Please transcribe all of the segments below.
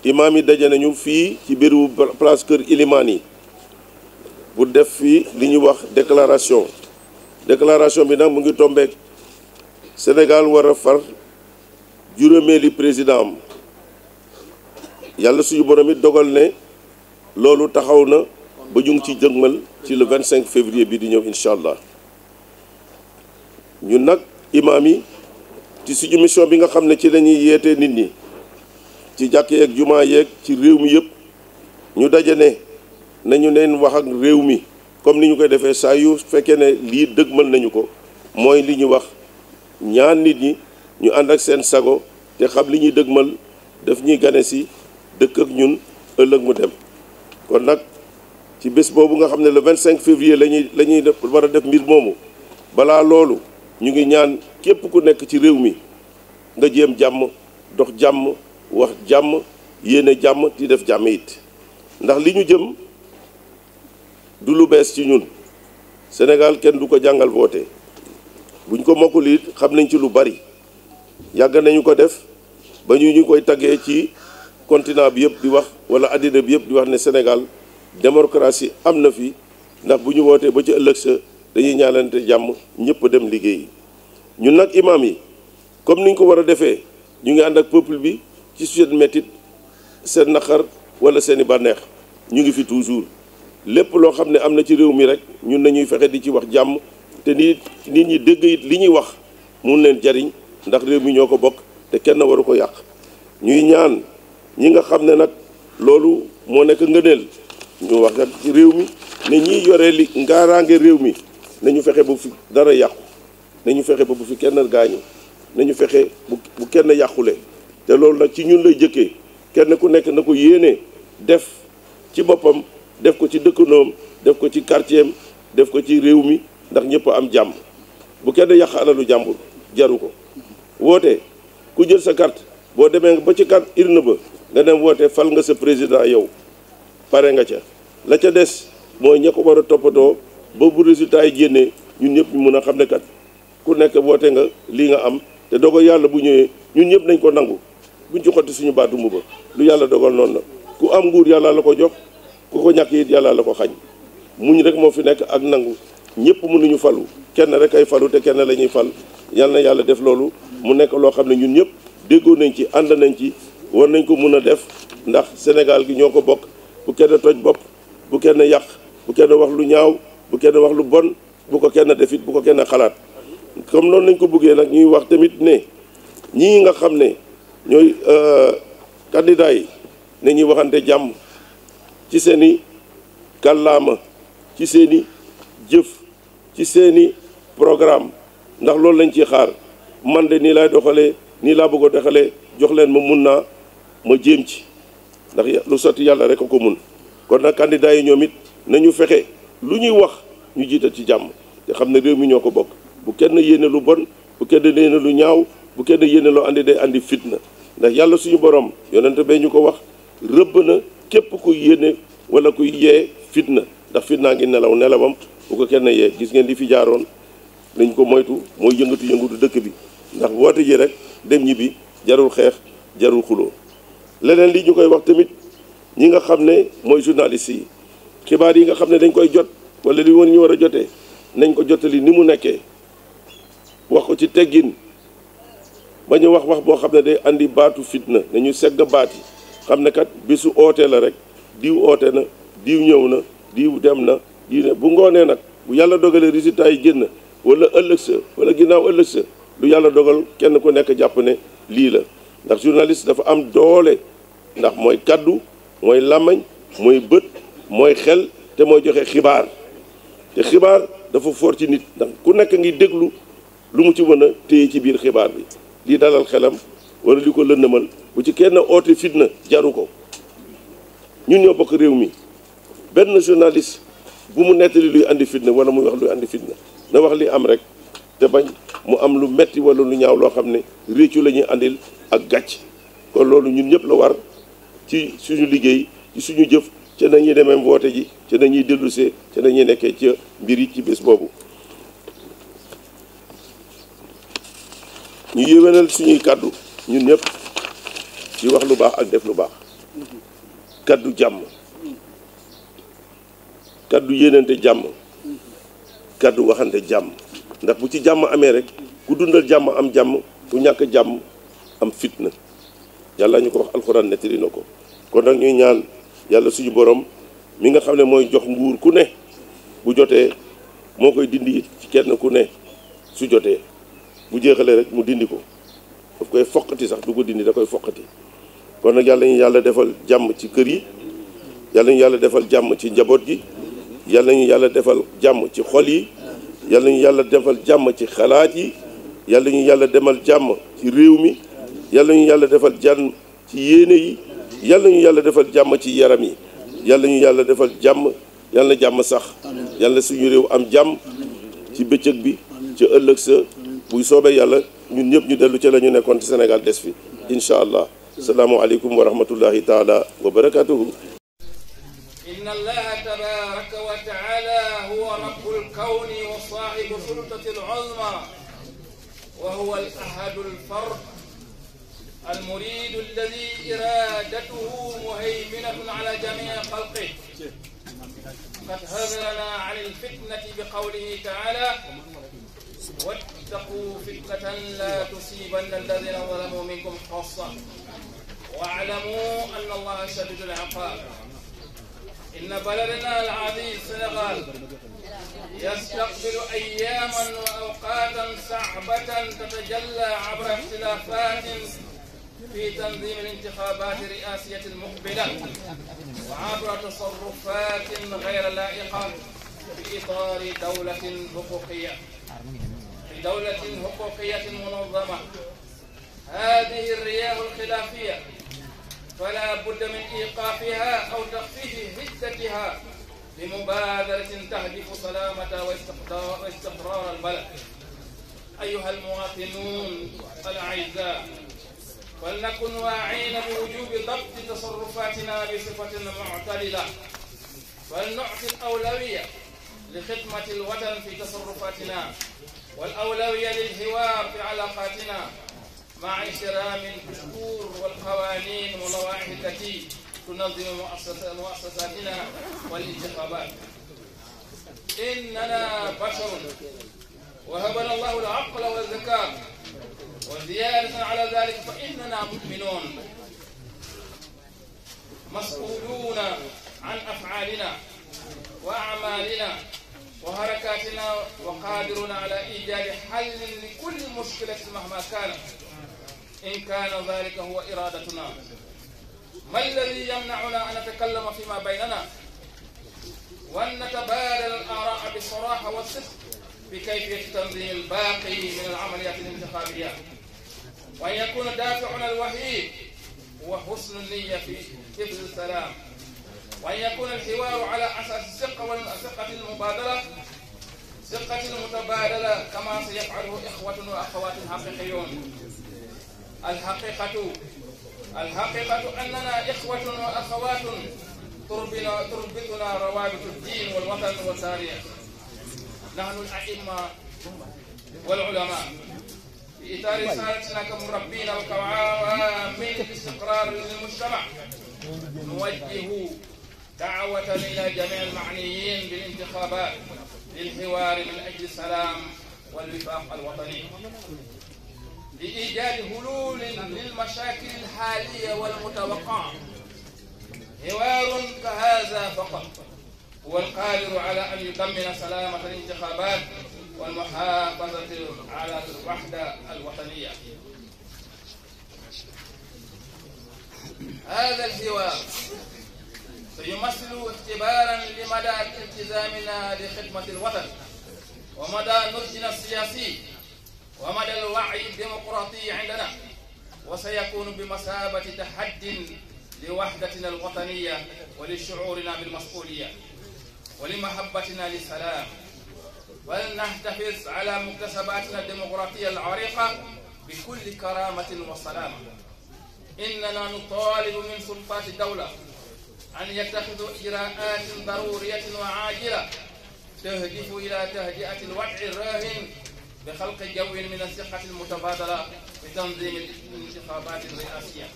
imaam yi daje nañu fii ci biiru place Kër Ilimaan yi bu def fii li ñuy wax déclaration bi nag mu ngi tombeek Sénégal war a far juróomeeli président am yàlla suñu borom it dogal ne loolu taxaw na ba ñu ngi ci jëgmal ci le 25 février bi di ñëw incha allah ñun nag imaam yi ci suñu mission bi nga xam ne ci lañuy yeete nit ñi ci jàkk yeeg jumaa yeeg ci réew mi yëpp ñu daje ne nañu leen wax ak réew mi comme ni ñu koy defee saa yu fekkee ne lii dëgmal nañu ko mooy li ñu wax ñaan nit ñi ñu ànd ak seen sago te xam li ñuy dëgmal daf ñuy gane si dëkk ak ñun ëllëg mu dem kon nag ci bés boobu nga xam ne le 25 février la ñuy war a def mbir moomu balaa loolu ñu ngi ñaan képp ku nekk ci réew mi nga jéem jàmm dox jàmm wax jàmm yéene jàmm di def jàmm it ndax li ñu jëm du lu bees ci ñun Sénégal kenn du ko jàngal woote buñ ko mokkul it xam nañ ci lu bari yàgg nañu ko def ba ñu koy taggee ci continent bi yëpp di wax wala àddina bi yëpp di wax ne Sénégal démocratie am na fi ndax bu ñu wootee ba ci ëllëg sa dañuy ñaanante jàmm ñëpp dem liggéeyi ñun nag imaam yi comme niñ ko war a defee ñu ngi ànd ak peuple bi ci seen métit seen naqar wala seeni bànneex ñu ngi fi toujours lépp loo xam ne am na ci réew mi rek ñun nañuy fexe di ci wax jàmm te nit ñi dégg it li ñuy wax mun leen jariñ ndax réew mi ñoo ko bokk te kenn waru ko yàq ñuy ñaan ñi nga xam ne nag loolu moo nekk ngëneel ñu wax nag ci réew mi ne ñiy yore li ngaaraange réew mi nañu fexe bu fi dara yàqu nañu fexe ba bu fi kenn gaañu nañu fexe bu kenn yàqule te loolu nag ci ñun lay jëkkee kenn ku nekk na ko yéene def ci boppam def ko ci dëkkandoom def ko ci quartier am def ko ci réew mi ndax ñëpp am jàmm bu kenn yàq alalu jàmbur jaru ko woote ku jël sa carte boo demee ba ci carte urne ba nga dem woote fal nga sa président yow pare nga ca la ca des mooy ña ko war a toppatoo ba bu résultat yi génnee ñun ñëpp ñu mun a xam ne kat ku nekk woote nga lii nga am te dogal yàlla bu ñëwee ñun ñëpp nañ ko nangu buñ ci xotti suñu baatu mu ba lu yàlla dogal noonu la ku am nguur yàlla la ko jox ku ko ñàkk it yàlla la ko xañ muñ rek moo fi nekk ak nangu ñëpp mënuñu falu kenn rek ay falu te kenn la ñuy fal yal na yàlla def loolu mu nekk loo xam ne ñun ñëpp déggoo nañ ci ànd nañ ci war nañ ko mun a def ndax Sénégal gi ñoo ko bokk bu kenn toj bopp bu kenn yàq bu kenn wax lu ñaaw bu kenn wax lu bon bu ko kenn defit bu ko kenn xalaat comme noonu lañ ko bëggee nag ñuy wax tamit ne ñii nga xam ne ñooy candidat yi ne ñuy waxante jàmm ci seeni kàllaama ci seeni jëf ci seeni programme ndax loolu lañ ciy xaar man de nii laay doxalee nii laa bëgg a doxalee jox leen ma mun naa ma jéem ci ndax lu sotti yàlla rek a ko mun kon nag candidat yi ñoom it nañu fexe lu ñuy wax ñu jiital ci jàmm te xam ne réew mi ñoo ko bokk bu kenn yéene lu bon bu kenn yéene lu ñaaw bu kenn yéene loo andi day andi fitna ndax yàlla suñu borom yonente bee ñu ko wax rëbb na képp ku yéene wala kuy yee fitna ndax fitnaa ngi nelaw nelawam bu ko kenn yee gis ngeen li fi jaaroon nañ ko moytu mooy yëngatu dëkk bi ndax woote ji rek dem ñibbi jarul xeex jarul xuloo leneen li ñu koy wax tamit ñi nga xam ne mooy journaliste yi xibaar yi nga xam ne dañ koy jot wala li woon ñu war a jotee nañ ko jotali ni mu nekkee wax ko ci teggin ba ñu wax boo xam ne day andi baatu fitna nañu segg baat yi xam ne kat bisu ootee la rek diw oote na diw ñëw na diw dem na diw ne bu ngoonee nag bu yàlla dogalee résultat yi génn wala ëllëg sa wala ginnaaw ëllëg sa lu yàlla dogal kenn ku nekk jàpp ne lii la ndax journaliste dafa am doole ndax mooy kaddu mooy làmmañ mooy bët mooy xel te mooy joxe xibaar te xibaar dafa fort ci nit ndax ku nekk ngi déglu lu mu ci mën a téye ci biir xibaar bi lii dalal xelam wala li ko lëndëmal bu ci kenn oote fitna jaru ko ñun ñoo bokk réew mi benn journaliste bu mu nettali luy andi fitna wala muy wax luy andi fitna na wax li am rek te bañ mu am lu metti wala lu ñaaw loo xam ne réccu la ñuy andil ak gàcc kon loolu ñun ñëpp la war ci suñu liggéey ci suñu jëf ca nañuy demee woote ji ca nañuy dellusee ca nañuy nekkee ca mbir yi ci bés boobu ñu yéwénal suñuy kàddu ñun ñëpp ci wax lu baax ak def lu baax kaddu jàmm kaddu yéenante jàmm kaddu waxante jàmm ndax bu ci jàmm amee rek ku dundal jàmm am jàmm ku ñàkk jàmm am fitna yàlla ñu ko wax alxuraan nettali na ko kon nag ñuy ñaan yàlla suñu borom mi nga xam ne mooy jox nguur ku ne bu jotee moo koy dindi ci kenn ku ne su jotee bu jeexalee rek mu dindi ko daf koy foqati sax du ko dindi da koy foqati kon nag yàlla ñu yàlla defal jàmm ci kër yi yàlla ñu yàlla defal jàmm ci njaboot gi yàlla ñu yàlla defal jàmm ci xol yi yàlla ñu yàlla defal jàmm ci xalaat yi yàlla ñu yàlla demal jàmm ci réew mi yàlla ñu yàlla defal jàmm ci yéene yi yàlla ñu yàlla defal jàmm ci yaram yi yàlla ñu yàlla defal jàmm yàlla na jàmm sax yàlla suñu réew am jàmm ci bëccëg bi ci ëllëg sa buy soobee yàlla ñun ñëpp ñu dellu ci la ñu nekkoon ci Sénégal des fi incha allah salaamu aleykum wa rahmatullahi taala wa barakatuhu. inna allaha tabaraka wa taala huwa rabbul kawni wa sahibu sultati al-uzma wa huwa al-ahadu al-fard المريد الذي إرادته مهيمنة على جميع خلقه قد حذرنا عن الفتنة بقوله تعالى واتقوا فتنة لا تصيبن الذين ظلموا منكم خاصة واعلموا أن الله شديد العقاب إن بلدنا العزيز السنغال يستقبل أياما وأوقاتا صعبة تتجلى عبر اختلافات في تنظيم الانتخابات الرئاسية المقبلة وعبر تصرفات غير لائقة في إطار دولة حقوقية منظمة. هذه الرياح الخلافية فلا بد من إيقافها أو تخفيف حدتها بمبادرة تهدف سلامة واستقرار البلد. أيها المواطنون الأعزاء، فلنكن واعين بوجوب ضبط تصرفاتنا بصفة معتدلة، ولنعطي الأولوية لخدمة الوطن في تصرفاتنا والأولوية للحوار في علاقاتنا مع احترام الدستور والقوانين واللوائح التي تنظم مؤسساتنا والانتخابات. إننا بشر وهبنا الله العقل والذكاء، وزيادة على ذلك فإننا مؤمنون مسؤولون عن أفعالنا وأعمالنا وحركاتنا، وقادرون على إيجاد حل لكل مشكلة مهما كانت إن كان ذلك هو إرادتنا. ما الذي يمنعنا أن نتكلم فيما بيننا وأن نتبادل الآراء بالصراحة والصدق بكيفية تنظيم الباقي من العمليات الانتخابية، وأن يكون دافعنا الوحيد هو حسن النية في حفظ السلام، وأن يكون الحوار على أساس الثقة المتبادلة كما سيفعله إخوة وأخوات حقيقيون. الحقيقة أننا إخوة وأخوات تربطنا روابط الدين والوطن والتاريخ. نحن الأئمة والعلماء في إطار رسالتنا كمربين وكعوامل الاستقرار للمجتمع نوجه دعوة إلى جميع المعنيين بالانتخابات للحوار من أجل السلام والوفاق الوطني، لإيجاد حلول للمشاكل الحالية والمتوقعة. حوار كهذا فقط هو القادر على أن يضمن سلامة الانتخابات والمحافظة على الوحدة الوطنية. هذا الحوار سيمثل اختبارا لمدى التزامنا لخدمة الوطن ومدى نضجنا السياسي ومدى الوعي الديمقراطي عندنا، وسيكون بمثابة تحد لوحدتنا الوطنية ولشعورنا بالمسؤولية ولمحبتنا للسلام، ولنحتفظ على مكتسباتنا الديمقراطية العريقة بكل كرامة وسلامة. إننا نطالب من سلطات الدولة أن يتخذوا إجراءات ضرورية وعاجلة تهدف إلى تهدئة الوضع الراهن بخلق جو من الثقة المتبادلة بتنظيم الانتخابات الرئاسية.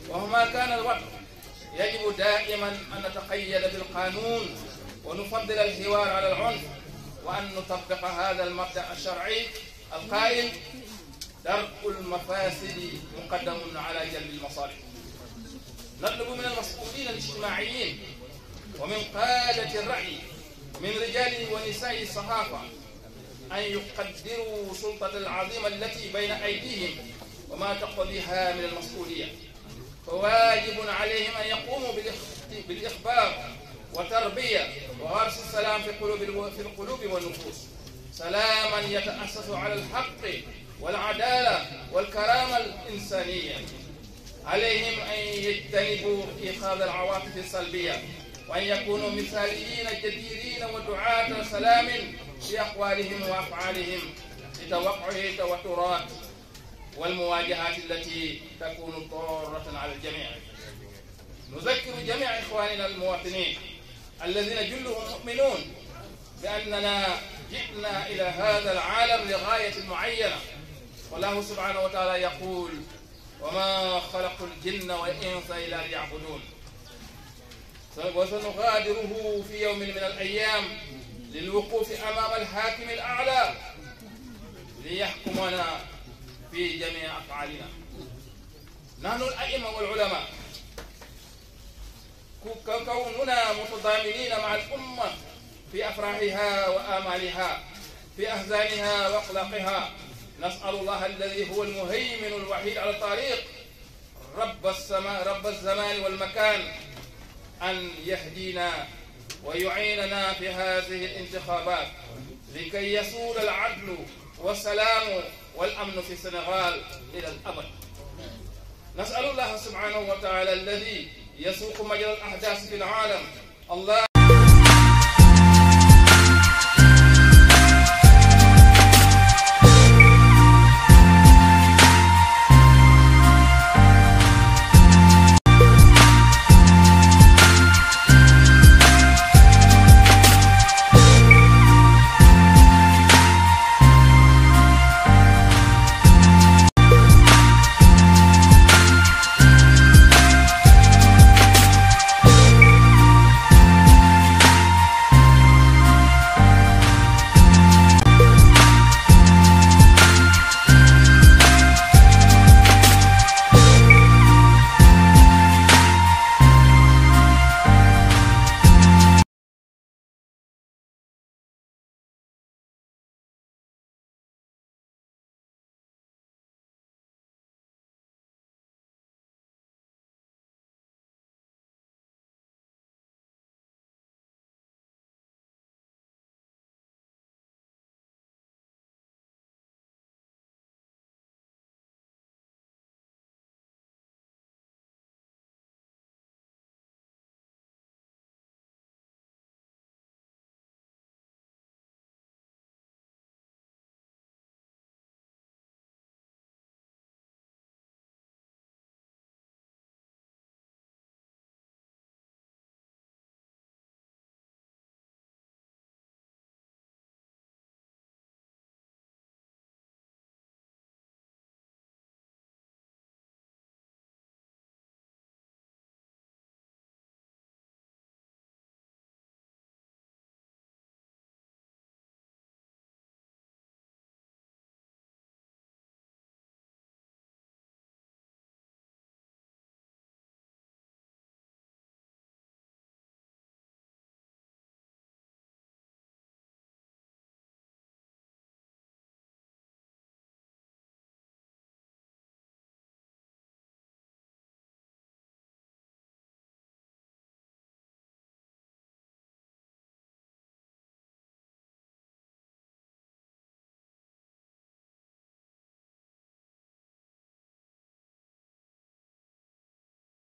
ومهما كان الوضع يجب دائما أن نتقيد بالقانون ونفضل الحوار على العنف، وأن نطبق هذا المبدأ الشرعي القائل: درء المفاسد مقدم على جلب المصالح. نطلب من المسؤولين الاجتماعيين ومن قادة الرأي من رجال ونساء الصحافة أن يقدروا السلطة العظيمة التي بين أيديهم وما تقتضيها من المسؤولية، فواجب عليهم أن يقوموا بالإخبار والتربية وغرس السلام في القلوب والنفوس، سلاما يتأسس على الحق والعدالة والكرامة الإنسانية. عليهم أن يجتنبوا إيقاظ العواطف السلبية، وأن يكونوا مثاليين جديرين ودعاة سلام في أقوالهم وأفعالهم لتوقع التوترات والمواجهات التي تكون ضارة على الجميع. نذكر جميع إخواننا المواطنين الذين جلهم مؤمنون بأننا جئنا إلى هذا العالم لغاية معينة، والله سبحانه وتعالى يقول: وما خلقت الجن والإنس إلا ليعبدون. وسنغادره في يوم من الأيام للوقوف أمام الحاكم الأعلى ليحكمنا في جميع أفعالنا. نحن الأئمة والعلماء كوننا متضامنين مع الأمة في أفراحها وآمالها، في أحزانها وأقلاقها، نسأل الله الذي هو المهيمن الوحيد على الطريق، رب الزمان والمكان، أن يهدينا ويعيننا في هذه الانتخابات لكي يسود العدل والسلام والأمن في السنغال إلى الأبد. نسأل الله سبحانه وتعالى الذي يسوق مجرى الأحداث في العالم، الله